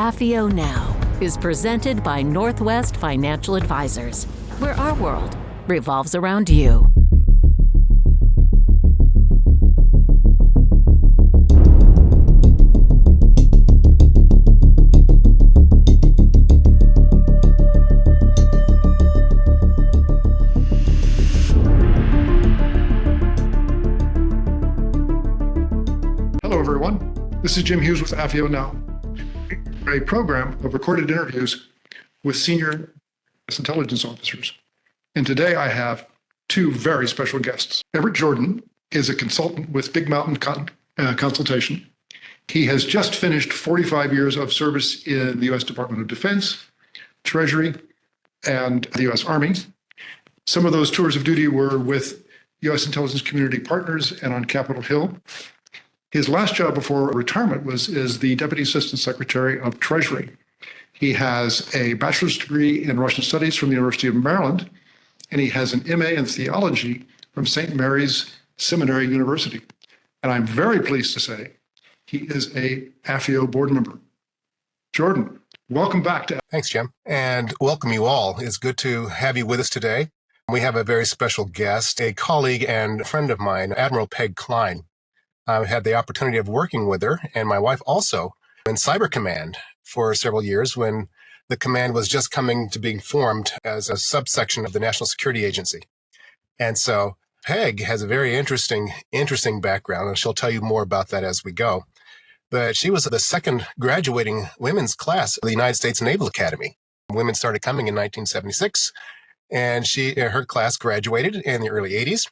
AFIO Now is presented by Northwest Financial Advisors, where our world revolves around you. Hello, everyone. This is Jim Hughes with AFIO Now, a program of recorded interviews with senior intelligence officers. And today I have two very special guests. Everette Jordan is a consultant with Big Mountain Consultation. He has just finished 45 years of service in the U.S. Department of Defense, Treasury, and the U.S. Army. Some of those tours of duty were with U.S. intelligence community partners and on Capitol Hill. His last job before retirement was as the Deputy Assistant Secretary of Treasury. He has a bachelor's degree in Russian Studies from the University of Maryland, and he has an MA in theology from St. Mary's Seminary University. And I'm very pleased to say he is a AFIO board member. Jordan, welcome back to. Thanks, Jim, and welcome you all. It's good to have you with us today. We have a very special guest, a colleague and friend of mine, Admiral Peg Klein. I've had the opportunity of working with her and my wife also in Cyber Command for several years when the command was just coming to being formed as a subsection of the National Security Agency. And so Peg has a very interesting background, and she'll tell you more about that as we go. But she was the second graduating women's class of the United States Naval Academy. Women started coming in 1976, and her class graduated in the early 80s.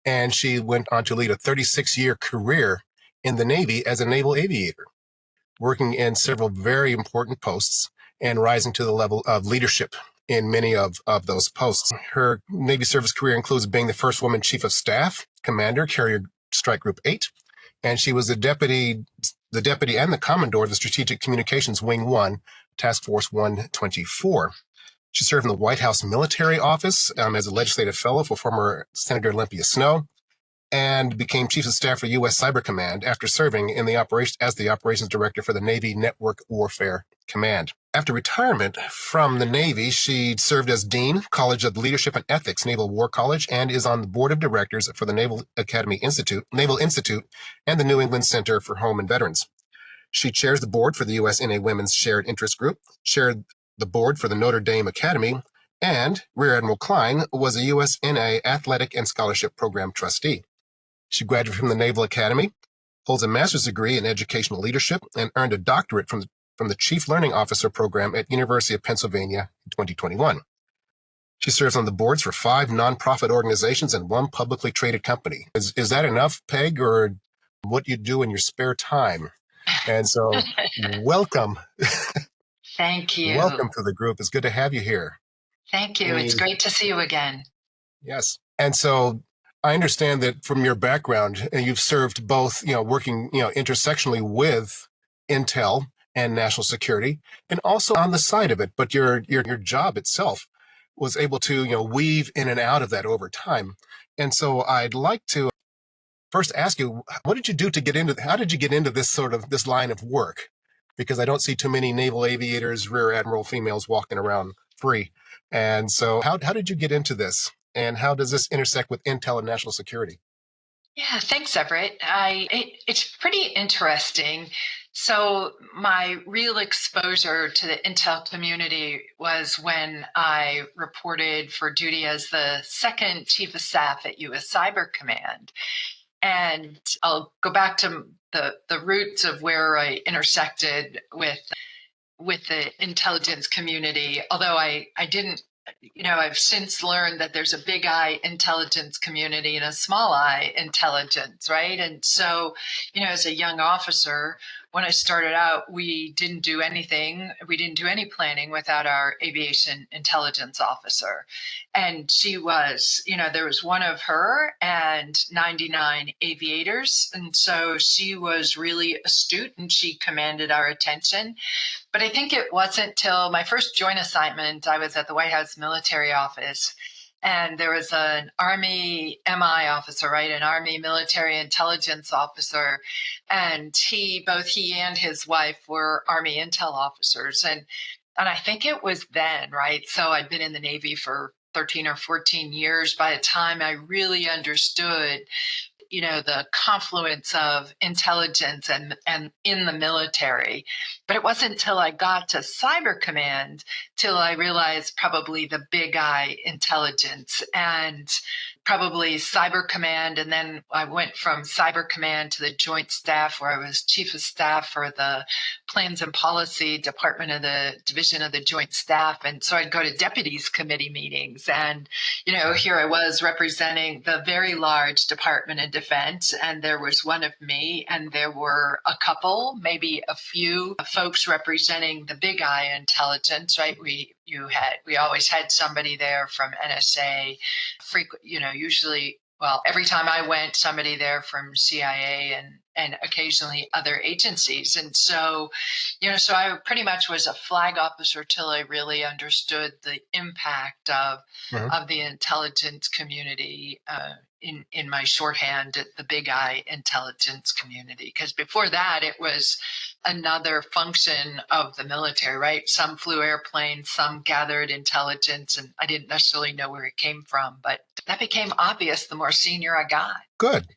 And she went on to lead a 36-year career in the Navy as a naval aviator, working in several very important posts and rising to the level of leadership in many of those posts. Her Navy service career includes being the first woman Chief of Staff, Commander, Carrier Strike Group 8, and she was the Deputy and the Commodore of the Strategic Communications Wing 1, Task Force 124. She served in the White House Military Office as a legislative fellow for former Senator Olympia Snowe, and became Chief of Staff for U.S. Cyber Command after serving in the as the Operations Director for the Navy Network Warfare Command. After retirement from the Navy, she served as Dean, College of Leadership and Ethics, Naval War College, and is on the Board of Directors for the Naval Academy Naval Institute, and the New England Center for Home and Veterans. She chairs the board for the USNA Women's Shared Interest Group, chaired the board for the Notre Dame Academy, and Rear Admiral Klein was a USNA Athletic and Scholarship Program trustee. She graduated from the Naval Academy, holds a master's degree in educational leadership, and earned a doctorate from the Chief Learning Officer program at University of Pennsylvania in 2021. She serves on the boards for 5 nonprofit organizations and 1 publicly traded company. Is that enough, Peg, or what you do in your spare time? And so, welcome. Thank you. Welcome to the group. It's good to have you here. Thank you. It's great to see you again. Yes. And so I understand that from your background, you've served both, working, intersectionally with Intel and national security, and also on the side of it. But your job itself was able to, weave in and out of that over time. And so I'd like to first ask you, what did you do how did you get into this line of work? Because I don't see too many naval aviators, rear admiral females walking around free. And so how did you get into this? And how does this intersect with Intel and national security? Yeah, thanks, Everett. It's pretty interesting. So my real exposure to the Intel community was when I reported for duty as the second Chief of Staff at U.S. Cyber Command. And I'll go back to the roots of where I intersected with the intelligence community, although I didn't, I've since learned that there's a big I intelligence community and a small I intelligence, right? And so, as a young officer, when I started out, we didn't do anything. We didn't do any planning without our aviation intelligence officer. And she was, there was one of her and 99 aviators. And so she was really astute and she commanded our attention. But I think it wasn't till my first joint assignment, I was at the White House Military Office. And there was an Army MI officer, right? An Army military intelligence officer. And both he and his wife were Army intel officers. And I think it was then, right? So I'd been in the Navy for 13 or 14 years by the time I really understood, the confluence of intelligence and in the military. But it wasn't until I got to Cyber Command till I realized probably the big I intelligence and probably Cyber Command. And then I went from Cyber Command to the Joint Staff, where I was Chief of Staff for the Plans and Policy Department of the Division of the Joint Staff. And so I'd go to Deputies Committee meetings. And, here I was representing the very large Department of Defense. And there was one of me, and there were a couple, maybe a few folks representing the big I intelligence, right? We always had somebody there from NSA, usually, every time I went, somebody there from CIA and occasionally other agencies. And so, so I pretty much was a flag officer till I really understood the impact of the intelligence community in my shorthand at the big I intelligence community. Because before that, it was another function of the military, right? Some flew airplanes, some gathered intelligence, and I didn't necessarily know where it came from, but that became obvious the more senior I got. Good.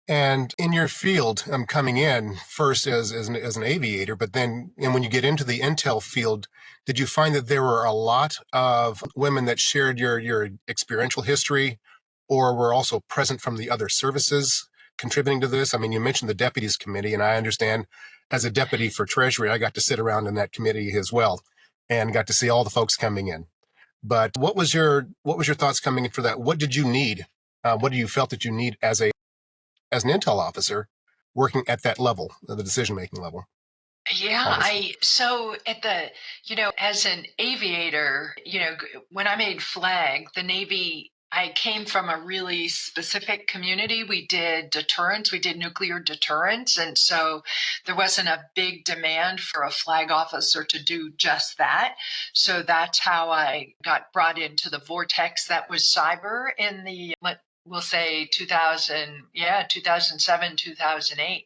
And in your field, I'm coming in first as an aviator, but then when you get into the intel field, did you find that there were a lot of women that shared your experiential history, or were also present from the other services contributing to this? I mean, you mentioned the Deputies Committee, and I understand as a deputy for Treasury, I got to sit around in that committee as well and got to see all the folks coming in. But what was your thoughts coming in for that? What did you need? What do you felt that you need as an intel officer working at that level, the decision-making level? Yeah, so at the, as an aviator, when I made flag, the Navy, I came from a really specific community. We did deterrence, we did nuclear deterrence. And so there wasn't a big demand for a flag officer to do just that. So that's how I got brought into the vortex that was cyber in the, we'll say 2007, 2008.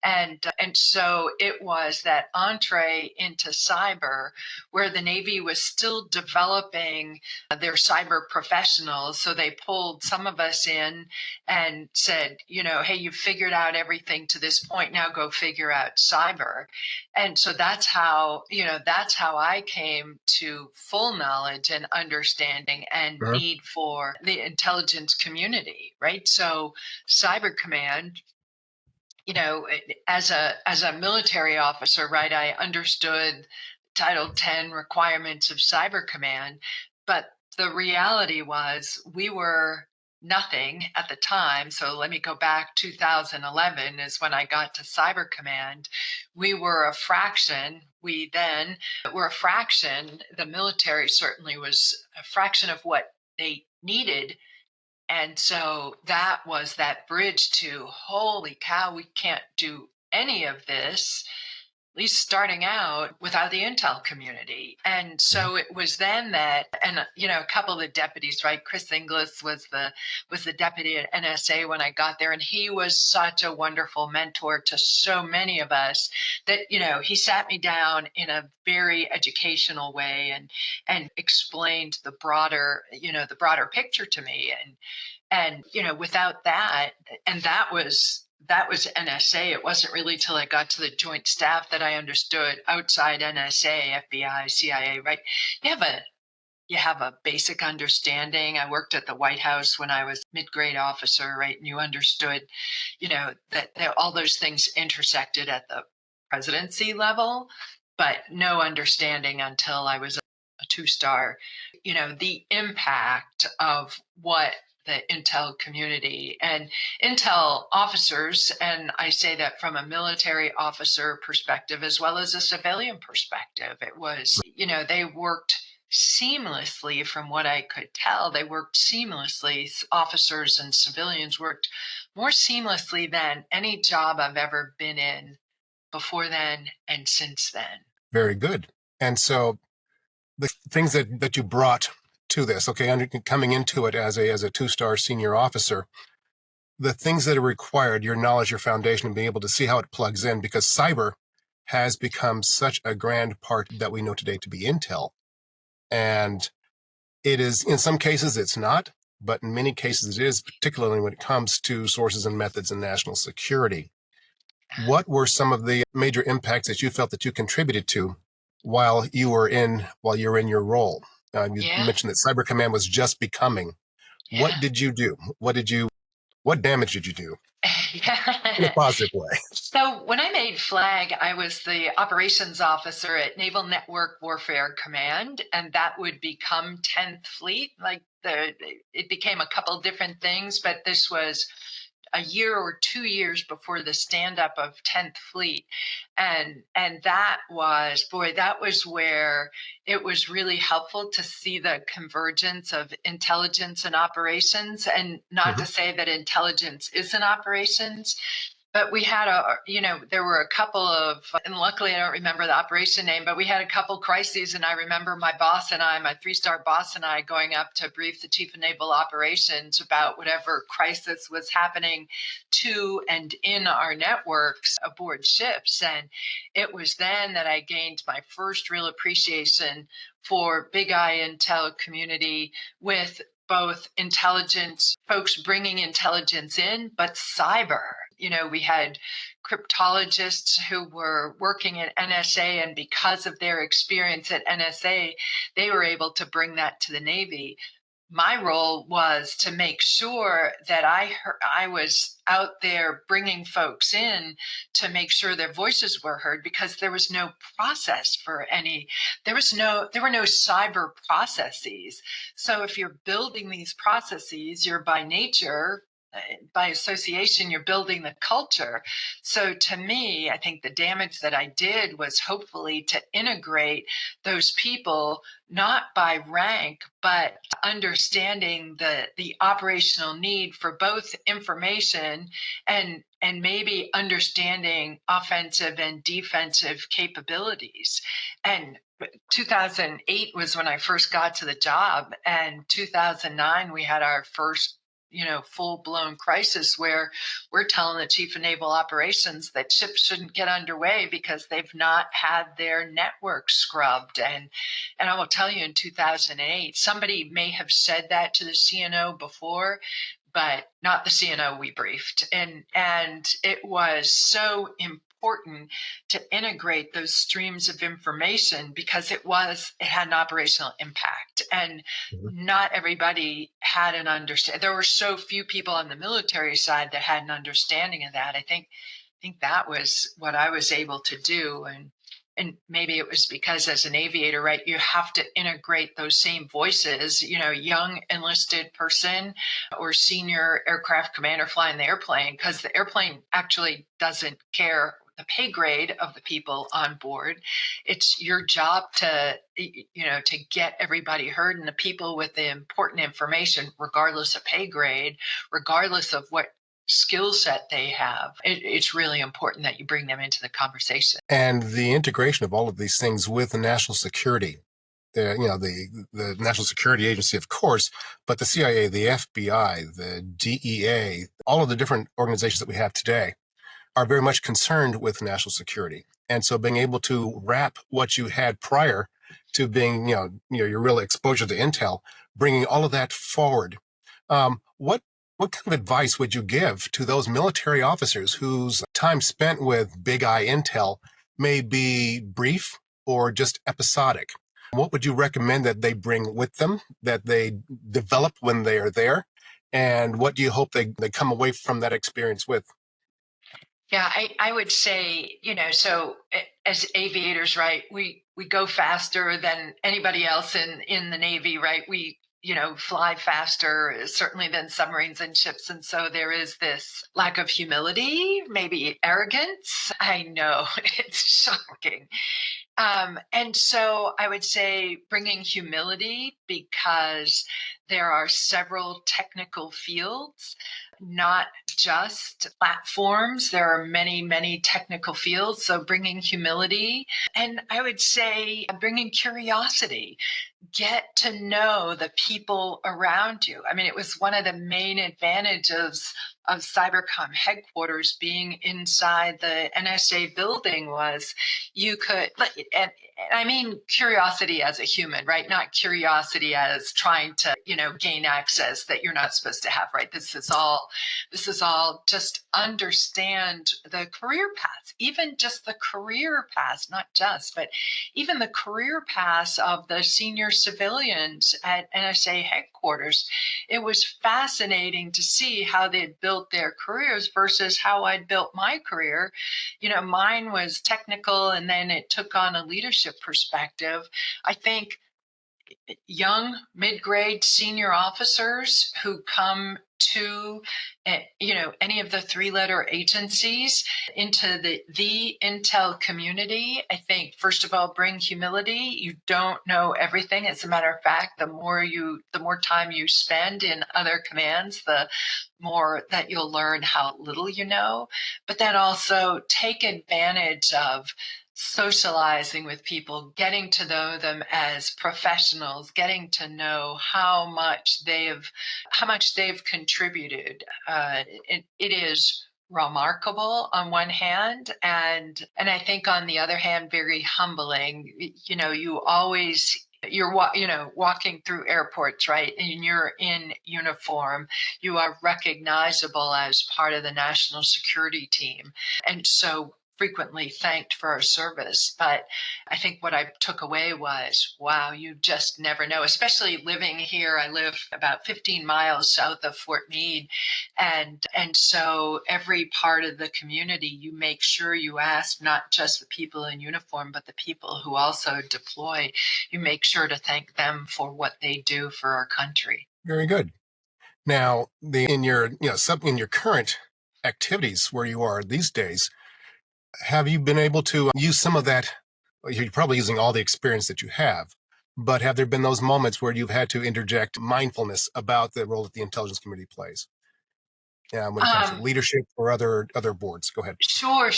And so it was that entree into cyber where the Navy was still developing their cyber professionals. So they pulled some of us in and said, hey, you've figured out everything to this point. Now go figure out cyber. And so that's how I came to full knowledge and understanding and need for the intelligence community, right? So Cyber Command, as a military officer, right, I understood Title 10 requirements of Cyber Command, but the reality was we were nothing at the time. So let me go back. 2011 is when I got to Cyber Command. We were a fraction. We then were a fraction. The military certainly was a fraction of what they needed. And so that was that bridge to, holy cow, we can't do any of this, at least starting out, without the intel community. And so it was then that, and a couple of the deputies, right? Chris Inglis was the deputy at NSA when I got there, and he was such a wonderful mentor to so many of us that he sat me down in a very educational way and explained the broader picture to me, and without that, and that was NSA. It wasn't really till I got to the Joint Staff that I understood outside NSA, FBI, CIA, right? You have a basic understanding. I worked at the White House when I was mid-grade officer, right? And you understood, that all those things intersected at the presidency level, but no understanding until I was a two-star, the impact of what the intel community and intel officers, and I say that from a military officer perspective as well as a civilian perspective. It was, they worked seamlessly from what I could tell. They worked seamlessly. Officers and civilians worked more seamlessly than any job I've ever been in before then and since then. Very good. And so the things that you brought to this. Okay, coming into it as a two-star senior officer, the things that are required, your knowledge, your foundation, and being able to see how it plugs in, because cyber has become such a grand part that we know today to be intel. And it is, in some cases, it's not, but in many cases it is, particularly when it comes to sources and methods in national security. What were some of the major impacts that you felt that you contributed to while you were in your role? You mentioned that Cyber Command was just becoming. Yeah. What did you do? What damage did you do? In a positive way. So when I made Flag, I was the operations officer at Naval Network Warfare Command, and that would become 10th Fleet. It became a couple different things, but this was a year or 2 years before the stand-up of 10th Fleet. And that was where it was really helpful to see the convergence of intelligence and operations, and not to say that intelligence isn't operations. But we had there were a couple of, and luckily I don't remember the operation name, but we had a couple crises. And I remember my 3-star boss and I going up to brief the chief of naval operations about whatever crisis was happening to and in our networks aboard ships. And it was then that I gained my first real appreciation for big I intel community, with both intelligence folks bringing intelligence in, but cyber. We had cryptologists who were working at NSA, and because of their experience at NSA, they were able to bring that to the Navy. My role was to make sure that I was out there bringing folks in to make sure their voices were heard, because there was no process for there were no cyber processes. So if you're building these processes, you're by nature, by association, you're building the culture. So to me, I think the damage that I did was hopefully to integrate those people, not by rank, but understanding the operational need for both information and maybe understanding offensive and defensive capabilities. And 2008 was when I first got to the job, and 2009 we had our first full-blown crisis where we're telling the chief of naval operations that ships shouldn't get underway because they've not had their network scrubbed. And I will tell you, in 2008, somebody may have said that to the CNO before, but not the CNO we briefed. And it was so important to integrate those streams of information, because it had an operational impact, and not everybody had an understanding. There were so few people on the military side that had an understanding of that. I think that was what I was able to do. And maybe it was because as an aviator, right, you have to integrate those same voices, young enlisted person or senior aircraft commander flying the airplane, because the airplane actually doesn't care the pay grade of the people on board. It's your job to get everybody heard, and the people with the important information, regardless of pay grade, regardless of what skill set they have. It's really important that you bring them into the conversation. And the integration of all of these things with the national security, the National Security Agency, of course, but the CIA, the FBI, the DEA, all of the different organizations that we have today are very much concerned with national security. And so being able to wrap what you had prior to being, your real exposure to intel, bringing all of that forward, what kind of advice would you give to those military officers whose time spent with big I intel may be brief or just episodic? What would you recommend that they bring with them, that they develop when they are there? And what do you hope they come away from that experience with? Yeah, I would say, so as aviators, right, we go faster than anybody else in the Navy, right? We, fly faster, certainly than submarines and ships. And so there is this lack of humility, maybe arrogance. I know, it's shocking. And so I would say bringing humility, because there are several technical fields, not just platforms. There are many, many technical fields. So bringing humility, and I would say bringing curiosity. get to know the people around you. I mean, it was one of the main advantages of Cybercom headquarters being inside the NSA building was you could, and I mean curiosity as a human, right? Not curiosity as trying to, gain access that you're not supposed to have, right? This is all just understand the career paths, even just the career paths, not just, but even the career paths of the senior civilians at NSA headquarters. It was fascinating to see how they'd built their careers versus how I'd built my career. Mine was technical and then it took on a leadership perspective. I think young, mid-grade, senior officers who come to, any of the three-letter agencies into the intel community, I think, first of all, bring humility. You don't know everything. As a matter of fact, the more time you spend in other commands, the more that you'll learn how little you know. But then also take advantage of socializing with people, getting to know them as professionals, getting to know how much they've contributed. It is remarkable on one hand, and I think on the other hand, very humbling. You're walking through airports, right? And you're in uniform. You are recognizable as part of the national security team. And so frequently thanked for our service. But I think what I took away was, wow, you just never know, especially living here. I live about 15 miles south of Fort Meade. And so every part of the community, you make sure you ask not just the people in uniform, but the people who also deploy. You make sure to thank them for what they do for our country. Very good. Now, in your current activities where you are these days, have you been able to use some of that? You're probably using all the experience that you have, but have there been those moments where you've had to interject mindfulness about the role that the intelligence community plays? When it comes to leadership or other boards? Go ahead. Sure.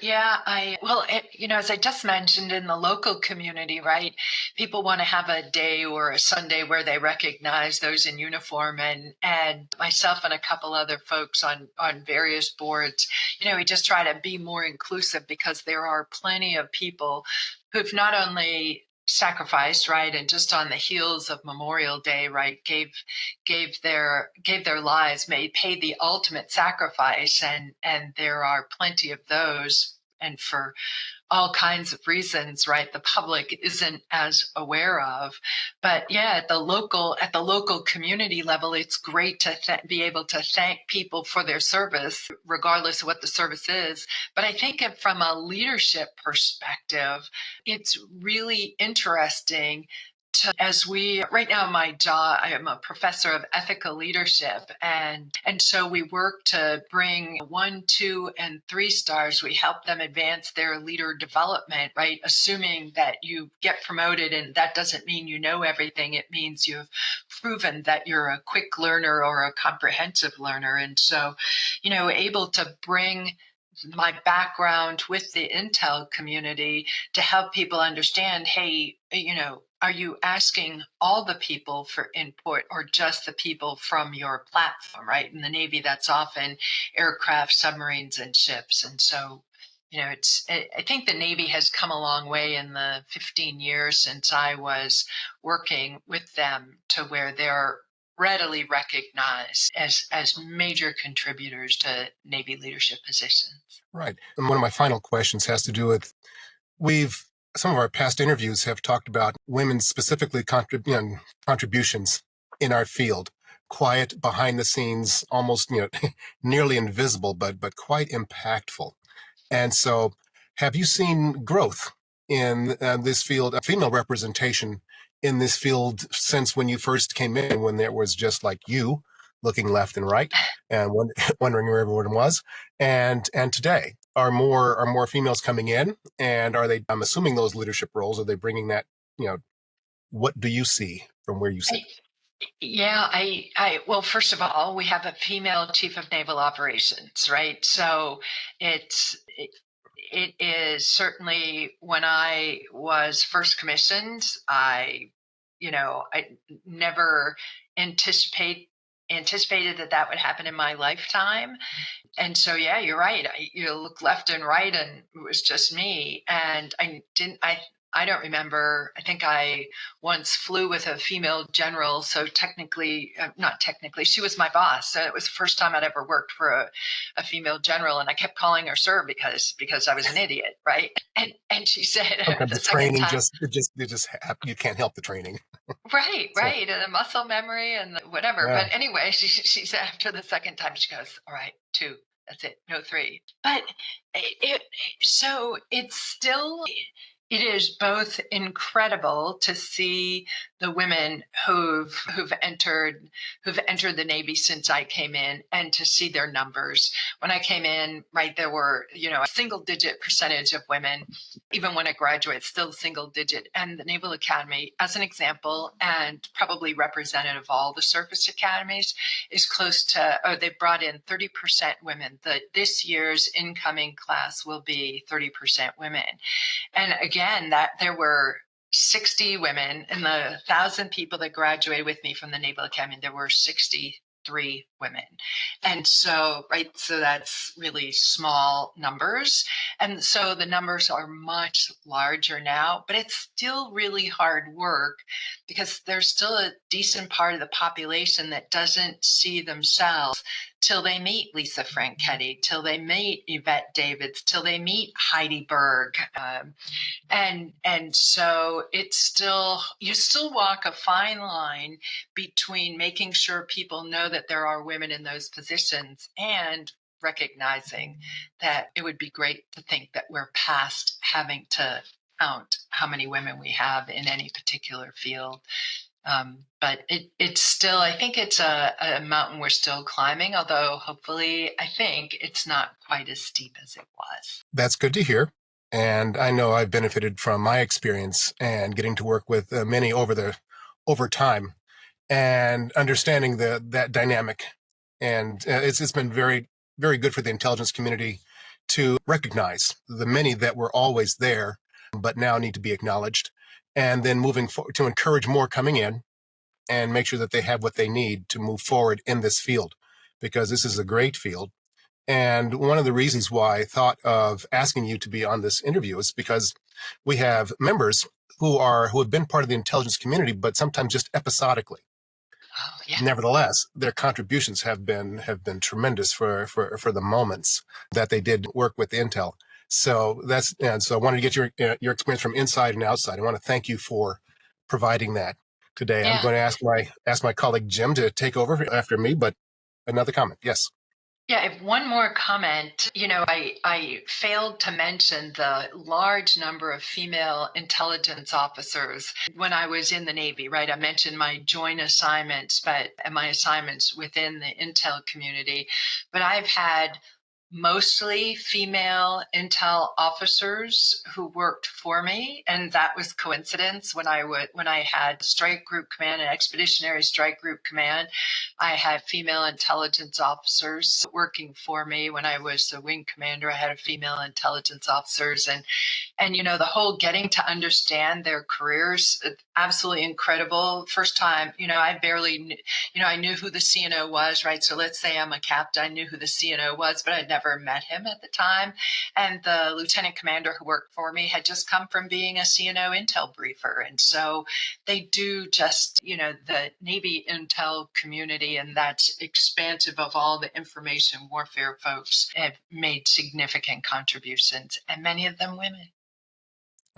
Yeah. As I just mentioned, in the local community, right, people want to have a day or a Sunday where they recognize those in uniform, and myself and a couple other folks on various boards, we just try to be more inclusive because there are plenty of people who've not only sacrificed, right, and just on the heels of Memorial Day, right, gave their lives, paid the ultimate sacrifice, and there are plenty of those, and for all kinds of reasons, right, the public isn't as aware of. But yeah, at the local community level, it's great to be able to thank people for their service, regardless of what the service is. But I think from a leadership perspective, it's really interesting right now, my job, I am a professor of ethical leadership. And so we work to bring 1, 2, and 3 stars. We help them advance their leader development, right? Assuming that you get promoted, and that doesn't mean you know everything. It means you've proven that you're a quick learner or a comprehensive learner. And so, able to bring my background with the intel community to help people understand, hey, are you asking all the people for input or just the people from your platform, right? In the Navy, that's often aircraft, submarines, and ships. And so, I think the Navy has come a long way in the 15 years since I was working with them to where they're readily recognized as major contributors to Navy leadership positions. Right. And one of my final questions has to do with some of our past interviews have talked about women's specifically contributions in our field. Quiet, behind the scenes, almost nearly invisible, but quite impactful. And so, have you seen growth in this field, female representation in this field since when you first came in, when there was just like you looking left and right and wondering where everyone was, and today? Are more females coming in, and are they? I'm assuming those leadership roles, are they bringing that? What do you see from where you sit? Well, first of all, we have a female chief of naval operations, right? So it is certainly, when I was first commissioned, I I never anticipated that would happen in my lifetime. And so, yeah, you're right. You look left and right, and it was just me. And I don't remember. I think I once flew with a female general. So not technically, she was my boss. So it was the first time I'd ever worked for a female general. And I kept calling her sir because I was an idiot, right? And she said, the training you can't help the training. Right. And the muscle memory and whatever. Yeah. But anyway, she said after the second time, she goes, all right, 2. That's it. No 3. But it is both incredible to see the women who've entered the Navy since I came in, and to see their numbers. When I came in, right, there were, a single-digit percentage of women. Even when I graduated, still single-digit. And the Naval Academy, as an example, and probably representative of all the surface academies, is close to, they brought in 30% women. This year's incoming class will be 30% women. And again, that there were 60 women in the 1,000 people that graduated with me from the Naval Academy. There were 63 women. And so, right, so that's really small numbers. And so the numbers are much larger now, but it's still really hard work, because there's still a decent part of the population that doesn't see themselves till they meet Lisa Franchetti, till they meet Yvette Davids, till they meet Heidi Berg. And so you still walk a fine line between making sure people know that there are women in those positions and recognizing that it would be great to think that we're past having to count how many women we have in any particular field. But it's still, I think it's a mountain we're still climbing, although hopefully I think it's not quite as steep as it was. That's good to hear. And I know I've benefited from my experience and getting to work with many over time and understanding that dynamic. And it's been very, very good for the intelligence community to recognize the many that were always there, but now need to be acknowledged. And then moving forward to encourage more coming in and make sure that they have what they need to move forward in this field, because this is a great field. And one of the reasons why I thought of asking you to be on this interview is because we have members who have been part of the intelligence community, but sometimes just episodically. Oh, yeah. Nevertheless, their contributions have been tremendous for the moments that they did work with Intel. So so I wanted to get your experience from inside and outside. I want to thank you for providing that today. Yeah. I'm going to ask my colleague Jim to take over after me, but another comment. Yes. Yeah, I have one more comment. I failed to mention the large number of female intelligence officers when I was in the Navy, right? I mentioned my joint assignments, and my assignments within the intel community, but I've had mostly female intel officers who worked for me, and that was coincidence. When I had Strike Group Command and Expeditionary Strike Group Command, I had female intelligence officers working for me. When I was the wing commander, I had a female intelligence officers, and the whole getting to understand their careers, absolutely incredible. First time, I barely I knew who the CNO was, right? So let's say I'm a captain, I knew who the CNO was, but I'd never met him at the time. And the lieutenant commander who worked for me had just come from being a CNO intel briefer. And so they do just, the Navy intel community, and that's expansive of all the information warfare folks, have made significant contributions, and many of them women.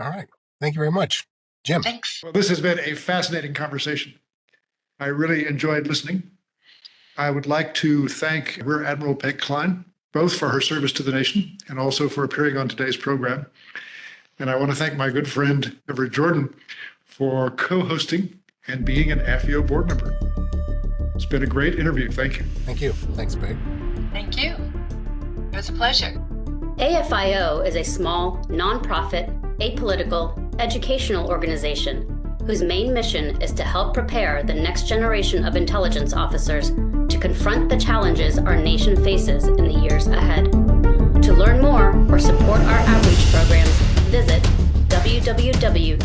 All right. Thank you very much. Jim. Thanks. Well, this has been a fascinating conversation. I really enjoyed listening. I would like to thank Rear Admiral Peg Klein, both for her service to the nation and also for appearing on today's program. And I want to thank my good friend, Everette Jordan, for co-hosting and being an AFIO board member. It's been a great interview. Thank you. Thank you. Thanks, Peg. Thank you. It was a pleasure. AFIO is a small, nonprofit, apolitical, educational organization whose main mission is to help prepare the next generation of intelligence officers to confront the challenges our nation faces in the years ahead. To learn more or support our outreach programs, visit www.afio.com.